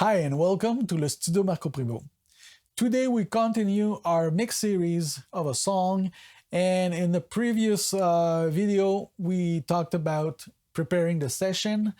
Hi and welcome to Le Studio Marco Primeau. Today we continue our mix series of a song, and in the previous video we talked about preparing the session.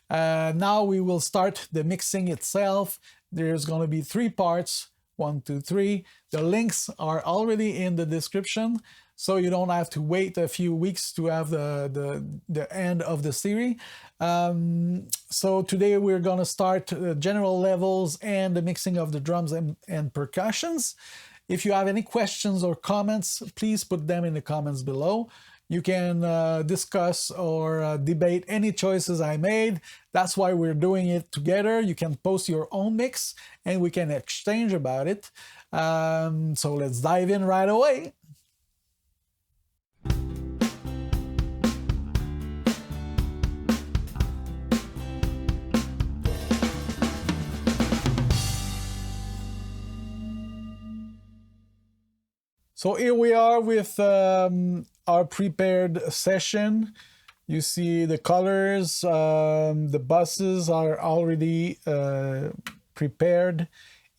Now we will start the mixing itself. There's going to be 3 parts, 1, 2, 3. The links are already in the description, so you don't have to wait a few weeks to have the end of the series. So today we're going to start general levels and the mixing of the drums and percussions. If you have any questions or comments, please put them in the comments below. You can discuss or debate any choices I made. That's why we're doing it together. You can post your own mix and we can exchange about it. So let's dive in right away. So here we are with our prepared session. You see the colors, the buses are already prepared.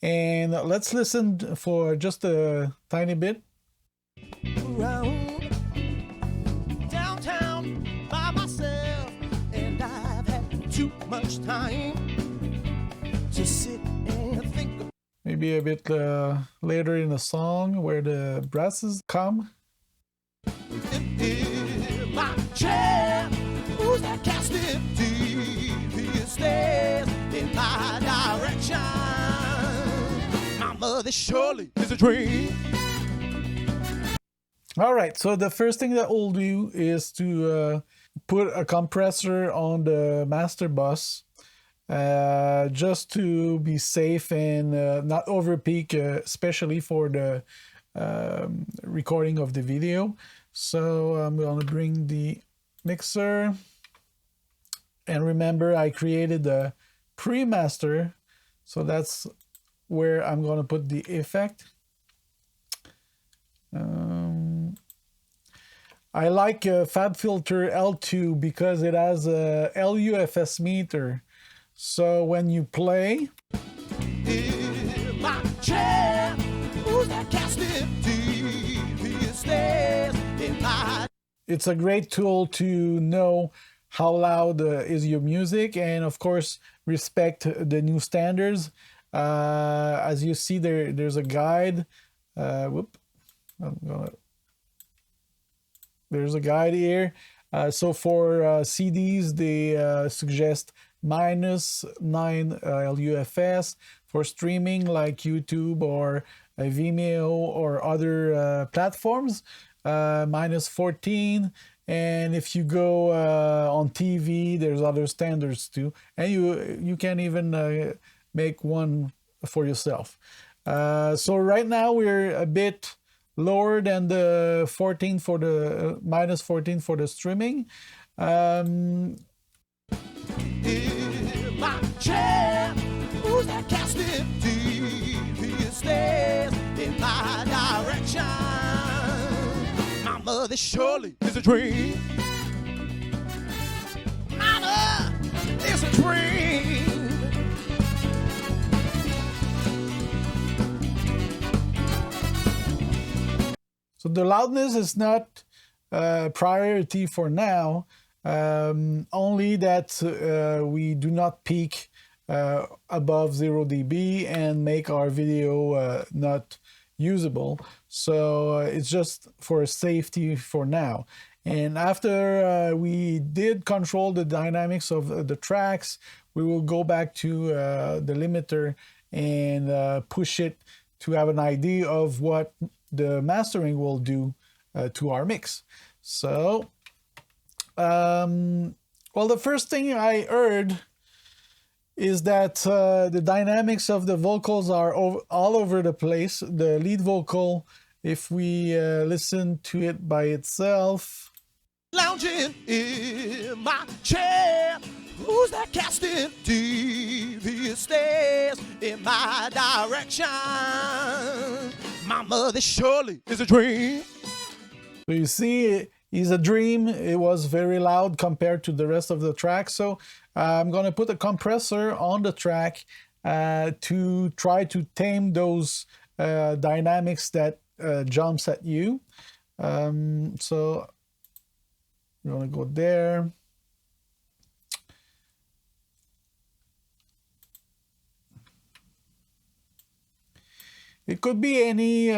And let's listen for just a tiny bit. Around downtown by myself, and I've had too much time to sit and think. Maybe a bit later in the song where the brasses come. In my chair, who's that casting TV stares in my direction? Mama, this surely is a dream. All right, so the first thing that we'll do is to put a compressor on the master bus. Just to be safe and not overpeak, especially for the recording of the video. So I'm going to bring the mixer, and remember I created the pre-master, so that's where I'm going to put the effect. I like FabFilter L2 because it has a LUFS meter. So when you play, In my chair, who's that casting TV stares in my. it's a great tool to know how loud is your music, and of course respect the new standards. As you see there's a guide. There's a guide here. So for CDs they suggest -9 LUFS. For streaming like YouTube or Vimeo or other platforms, -14. And if you go on TV, there's other standards too, and you can even make one for yourself. So right now we're a bit lower than the 14 for the -14 for the streaming. In my chair, who's that casting TV stares in my direction? Mama, this surely is a dream. Mama, it's a dream. So the loudness is not priority for now, only that we do not peak above 0 dB and make our video not usable. So it's just for safety for now. And after we did control the dynamics of the tracks, we will go back to the limiter and push it to have an idea of what the mastering will do to our mix. So well, the first thing I heard is that the dynamics of the vocals are all over the place. The lead vocal, if we listen to it by itself, Lounging in my chair, who's that casting TV stares in my direction? Mama, this surely is a dream. so you see is a dream. It was very loud compared to the rest of the track. So I'm going to put a compressor on the track to try to tame those dynamics that jumps at you. So you want to go there. It could be any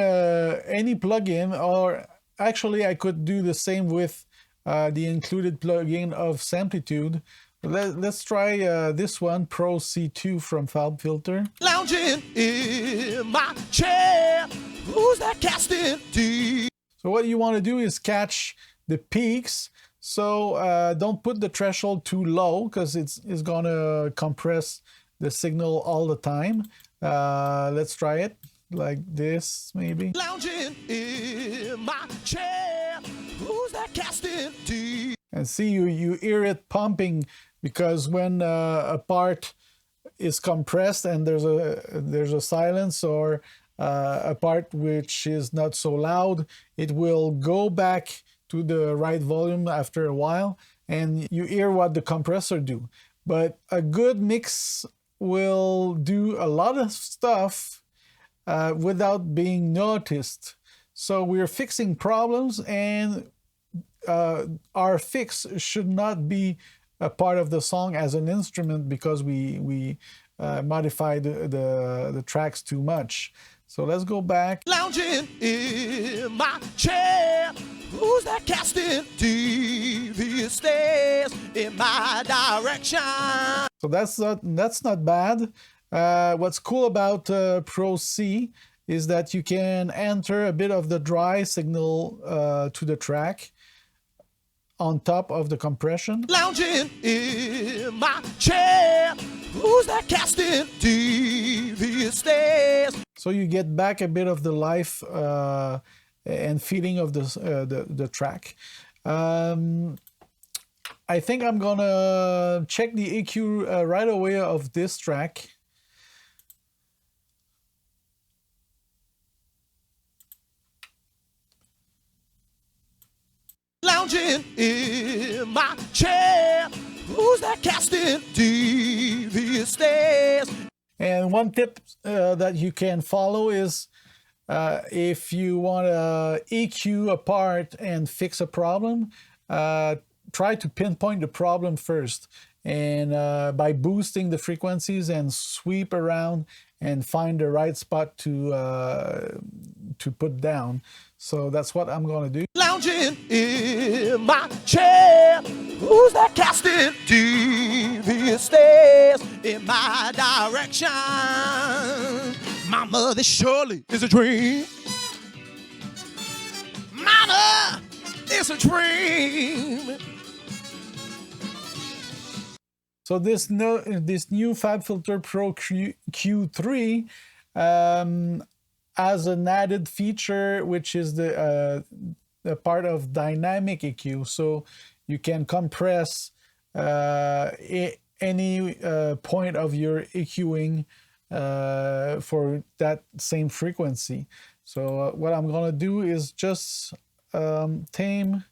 plugin, or actually I could do the same with the included plugin of Samplitude. Let's try this one, Pro C2 from FabFilter. Lounging in my chair, who's that casting deep? So what you want to do is catch the peaks. So don't put the threshold too low, because it's going to compress the signal all the time. Let's try it like this, maybe. Lounging in my chair, who's that casting deep? And see, you hear it pumping, because when a part is compressed and there's a silence, or a part which is not so loud, it will go back to the right volume after a while, and you hear what the compressor do. But a good mix will do a lot of stuff without being noticed. So we're fixing problems, and our fix should not be a part of the song as an instrument, because we modified the tracks too much. So let's go back. Lounging in my chair, who's that casting devious stares in my direction? So that's not bad. What's cool about Pro C is that you can enter a bit of the dry signal to the track on top of the compression. Lounging in my chair, who's that casting devious stares? So you get back a bit of the life and feeling of the track. I think I'm gonna check the EQ right away of this track. Lounging in my chair, who's that casting devious stares? And one tip that you can follow is if you want to EQ a part and fix a problem, try to pinpoint the problem first, and by boosting the frequencies and sweep around and find the right spot to put down. So that's what I'm gonna do. Lounging in my chair, who's that casting devious stares in my direction? Mama, this surely is a dream. Mama, it's a dream. So this new FabFilter Pro Q3 has an added feature, which is the part of dynamic EQ. So you can compress any point of your EQing for that same frequency. So what I'm gonna do is just tame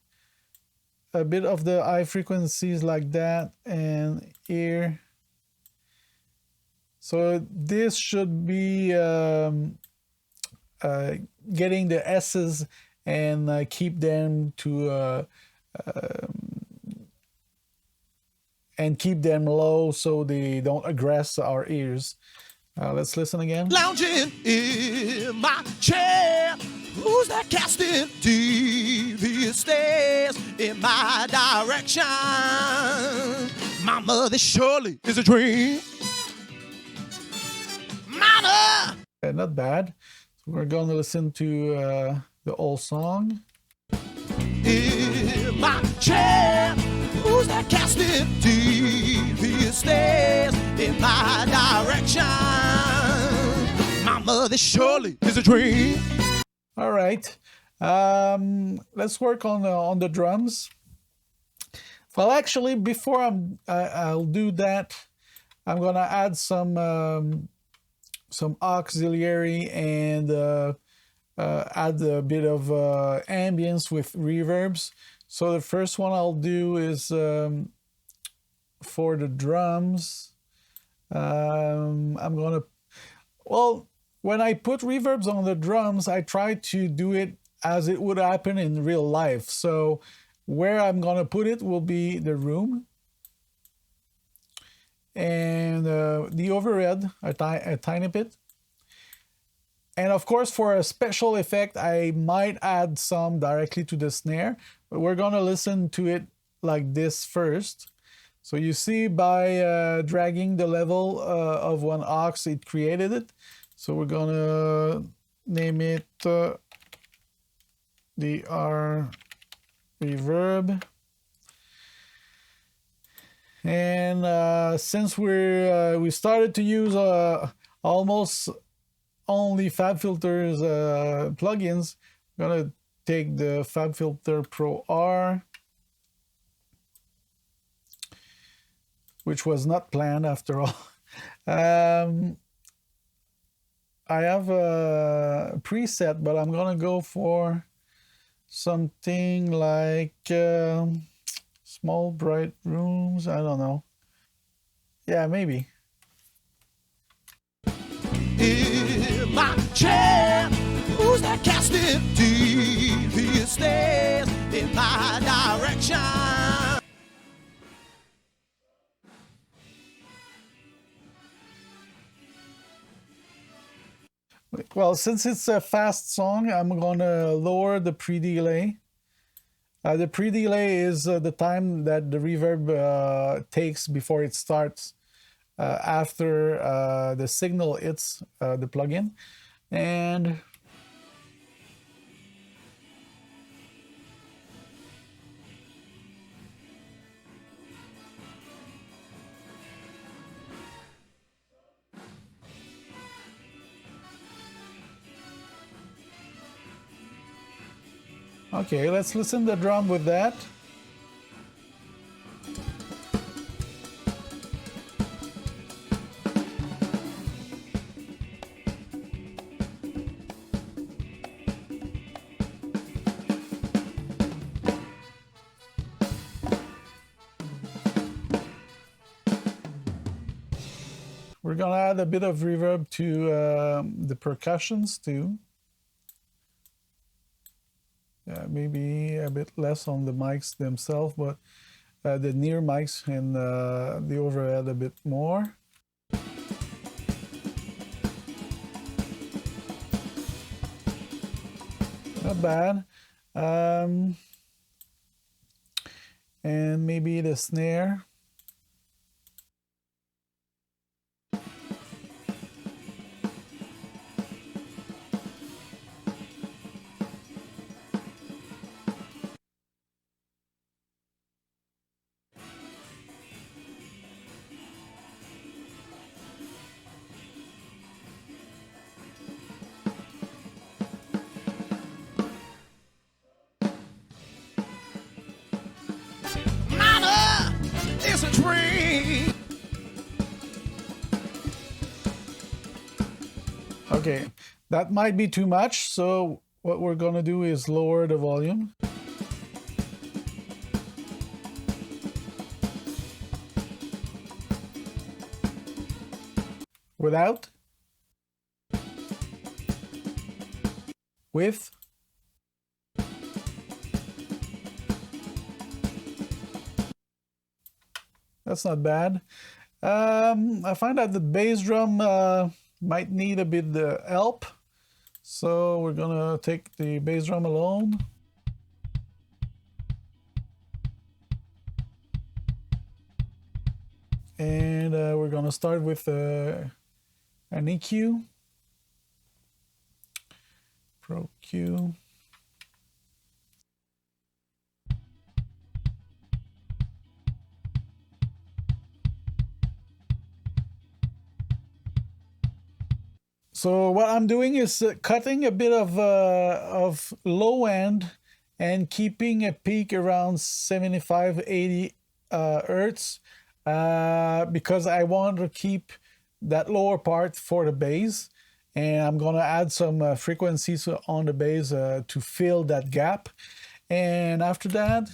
a bit of the high frequencies like that, and here. So this should be getting the S's and keep them to and keep them low so they don't aggress our ears. Let's listen again. Lounging in my chair, who's that casting devious stares in my direction? Mama, this surely is a dream. Mama! Not bad. So we're going to listen to the old song. In my chair, who's that casting devious stares in my direction? Mama, this surely is a dream. All right, let's work on the drums. Well, actually, before I'll do that, I'm gonna add some auxiliary and add a bit of ambience with reverbs. So the first one I'll do is for the drums. I'm gonna, well, when I put reverbs on the drums, I try to do it as it would happen in real life. So where I'm gonna put it will be the room, and the overhead a tiny bit. And of course, for a special effect, I might add some directly to the snare, but we're gonna listen to it like this first. So you see by dragging the level of one aux, it created it. So we're gonna name it the R reverb. And since we started to use almost only FabFilter's plugins, I'm gonna take the FabFilter Pro R, which was not planned after all. I have a preset, but I'm gonna go for something like small bright rooms. I don't know. Yeah, maybe. In my chair, who's that casting deep? He stares in my direction. Well, since it's a fast song, I'm gonna lower the pre-delay. The pre-delay is the time that the reverb takes before it starts after the signal hits the plugin. And okay, let's listen to the drum with that. We're gonna add a bit of reverb to the percussions too. Maybe a bit less on the mics themselves, but the near mics and the overhead a bit more. Not bad. And maybe the snare. Mama is a dream. Okay, that might be too much, so what we're gonna do is lower the volume. Without? With? That's not bad. I find that the bass drum might need a bit help, so we're gonna take the bass drum alone. And we're gonna start with an EQ, Pro Q. So what I'm doing is cutting a bit of low end and keeping a peak around 75, 80 hertz because I want to keep that lower part for the bass. And I'm gonna add some frequencies on the bass to fill that gap. And after that,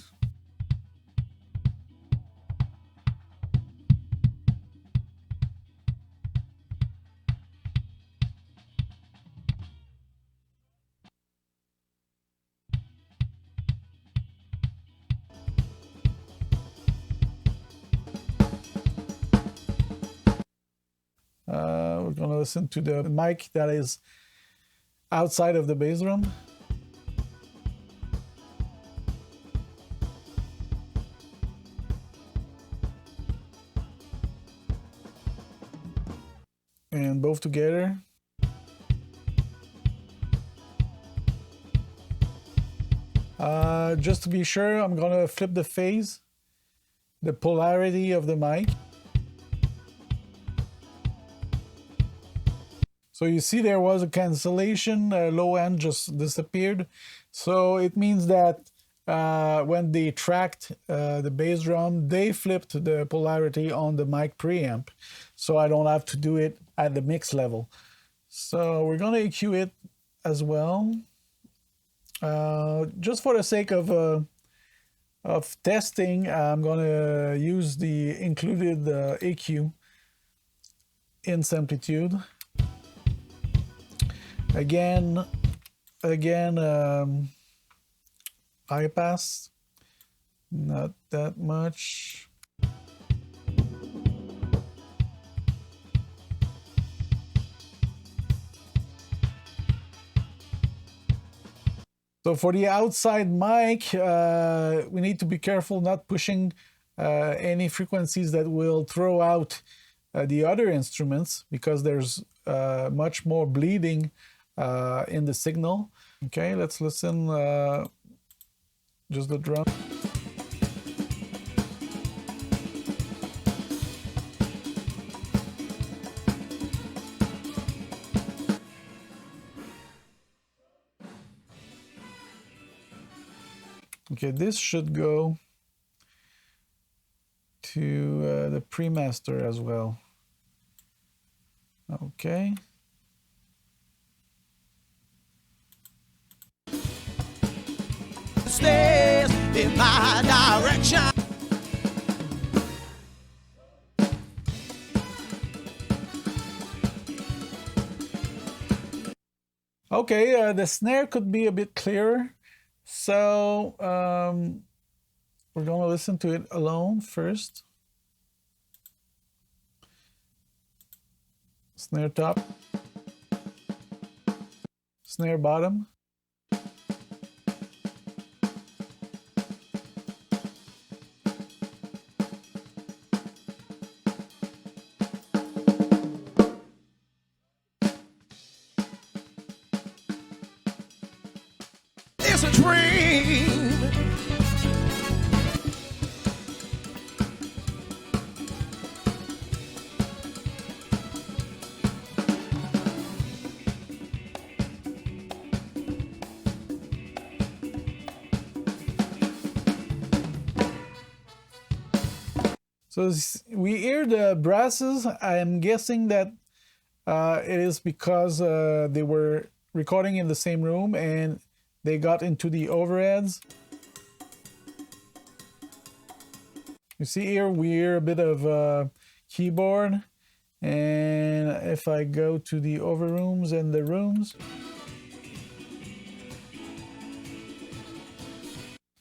we're gonna listen to the mic that is outside of the bass drum. And both together. Just to be sure, I'm gonna flip the phase, the polarity of the mic. So you see there was a cancellation, low end just disappeared. So it means that when they tracked the bass drum, they flipped the polarity on the mic preamp. So I don't have to do it at the mix level. So we're gonna EQ it as well. Just for the sake of testing, I'm gonna use the included EQ in Samplitude. Again, high pass, not that much. So for the outside mic, we need to be careful not pushing any frequencies that will throw out the other instruments, because there's much more bleeding in the signal. Okay, let's listen just the drum. Okay, this should go to the pre-master as well. Okay. Stairs in my direction. Okay, the snare could be a bit clearer. So we're going to listen to it alone first. Snare top, snare bottom. It's a dream. So we hear the brasses. I am guessing that it is because they were recording in the same room and they got into the overheads. You see here we hear a bit of keyboard, and if I go to the overrooms and the rooms,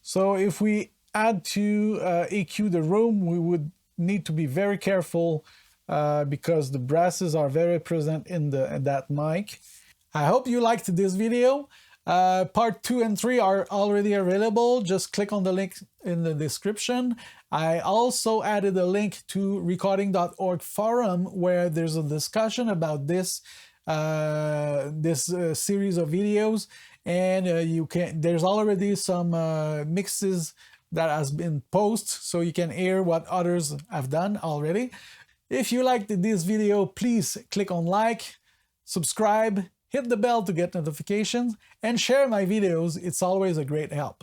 so if we add to EQ the room, we would need to be very careful because the brasses are very present in that mic. I hope you liked this video. Part 2 and 3 are already available. Just click on the link in the description. I also added a link to recording.org forum where there's a discussion about this series of videos, and there's already some mixes that has been posted, so you can hear what others have done already. If you liked this video, please click on like, subscribe, hit the bell to get notifications, and share my videos. It's always a great help.